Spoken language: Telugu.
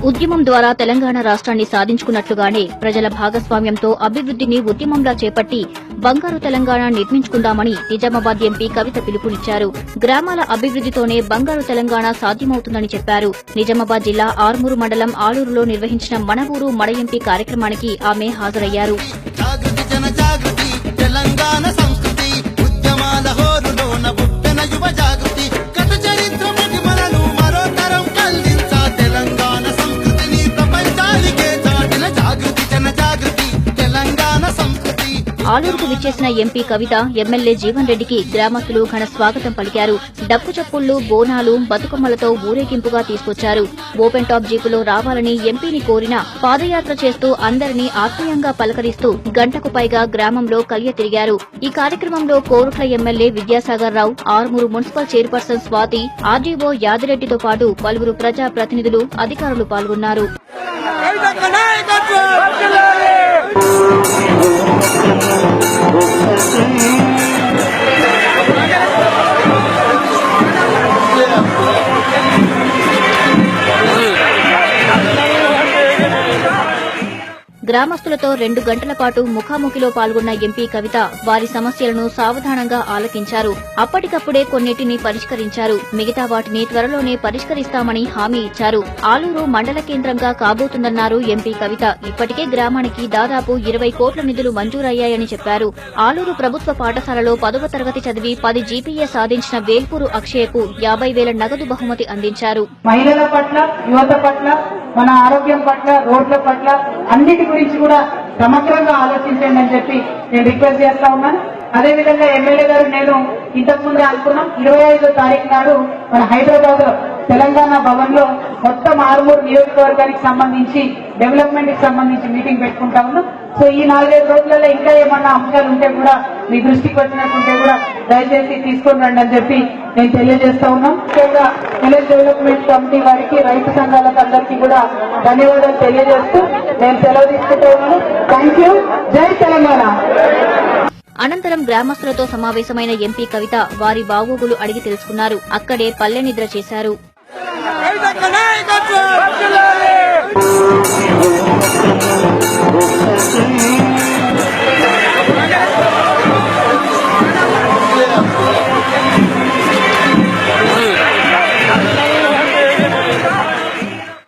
ఉద్యమం ద్వారా తెలంగాణ రాష్ట్రాన్ని సాధించుకున్నట్లుగానే ప్రజల భాగస్వామ్యంతో అభివృద్దిని ఉద్యమంలా చేపట్టి బంగారు తెలంగాణ నిర్మించుకుందామని నిజామాబాద్ ఎంపీ కవిత పిలుపునిచ్చారు. గ్రామాల అభివృద్దితోనే బంగారు తెలంగాణ సాధ్యమవుతుందని చెప్పారు. నిజామాబాద్ జిల్లా ఆర్మూరు మండలం ఆలూరులో నిర్వహించిన మన ఊరు మన ఎంపీ కార్యక్రమానికి ఆమె హాజరయ్యారు. ఆలూరుకు విచ్చేసిన ఎంపీ కవిత ఎమ్మెల్యే జీవన్ రెడ్డికి గ్రామస్తులు ఘన స్వాగతం పలికారు. డప్పు చప్పుళ్లు, బోనాలు, బతుకమ్మలతో ఊరేగింపుగా తీసుకొచ్చారు. ఓపెన్ టాప్ జీపులో రావాలని ఎంపీని కోరినా పాదయాత్ర చేస్తూ అందరినీ ఆత్మీయంగా పలకరిస్తూ గంటకు పైగా గ్రామంలో కలియ తిరిగారు. ఈ కార్యక్రమంలో Korutla MLA Vidyasagar Rao, Armur municipal chairperson Swathi, RDO యాదిరెడ్డితో పాటు పలువురు ప్రజా ప్రతినిధులు, అధికారులు పాల్గొన్నారు. గ్రామస్తులతో 2 గంటల పాటు ముఖాముఖిలో పాల్గొన్న ఎంపీ కవిత వారి సమస్యలను సావధానంగా ఆలకించారు. అప్పటికప్పుడే కొన్నిటిని పరిష్కరించారు. మిగతా వాటిని త్వరలోనే పరిష్కరిస్తామని హామీ ఇచ్చారు. ఆలూరు మండల కేంద్రంగా కాబోతుందన్నారు ఎంపీ కవిత. ఇప్పటికే గ్రామానికి దాదాపు 20 కోట్ల నిధులు మంజూరయ్యాయని చెప్పారు. ఆలూరు ప్రభుత్వ పాఠశాలలో 10వ తరగతి చదివి 10 జీపీఏ సాధించిన వేల్పూరు అక్షయకు 50,000 నగదు బహుమతి అందించారు. మహిళల పట్ల, యువత పట్ల, మన ఆరోగ్యం పట్ల, రోడ్ల పట్ల అన్నిటి గురించి కూడా సమగ్రంగా ఆలోచించండి అని చెప్పి నేను రిక్వెస్ట్ చేస్తా ఉన్నాను. అదేవిధంగా ఎమ్మెల్యే గారు నేను ఇంతకుముందే అనుకున్నాం 25వ తారీఖు నాడు మన హైదరాబాద్ లో తెలంగాణ భవన్ లో మొత్తం ఆర్మూరు నియోజకవర్గానికి సంబంధించి డెవలప్మెంట్ కి సంబంధించి మీటింగ్ పెట్టుకుంటా ఉన్నాం. సో ఈ 4-5 రోజులలో ఇంకా ఏమన్నా అంశాలు ఉంటే కూడా మీ దృష్టికి వచ్చినట్టుంటే కూడా దయచేసి తీసుకొని రండి అని చెప్పి నేను తెలియజేస్తా ఉన్నాం. ముఖ్యంగా విలేజ్ డెవలప్మెంట్ కమిటీ వారికి, రైతు సంఘాలకు అందరికీ కూడా ధన్యవాదాలు తెలియజేస్తూ నేను సెలవు తీసుకుంటా ఉన్నాను. Thank you. జై తెలంగాణ. అనంతరం గ్రామస్తులతో సమావేశమైన ఎంపీ కవిత వారి బాగోగులు అడిగి తెలుసుకున్నారు. అక్కడే పల్లె నిద్ర చేశారు. కవితక్క నాయకత్వం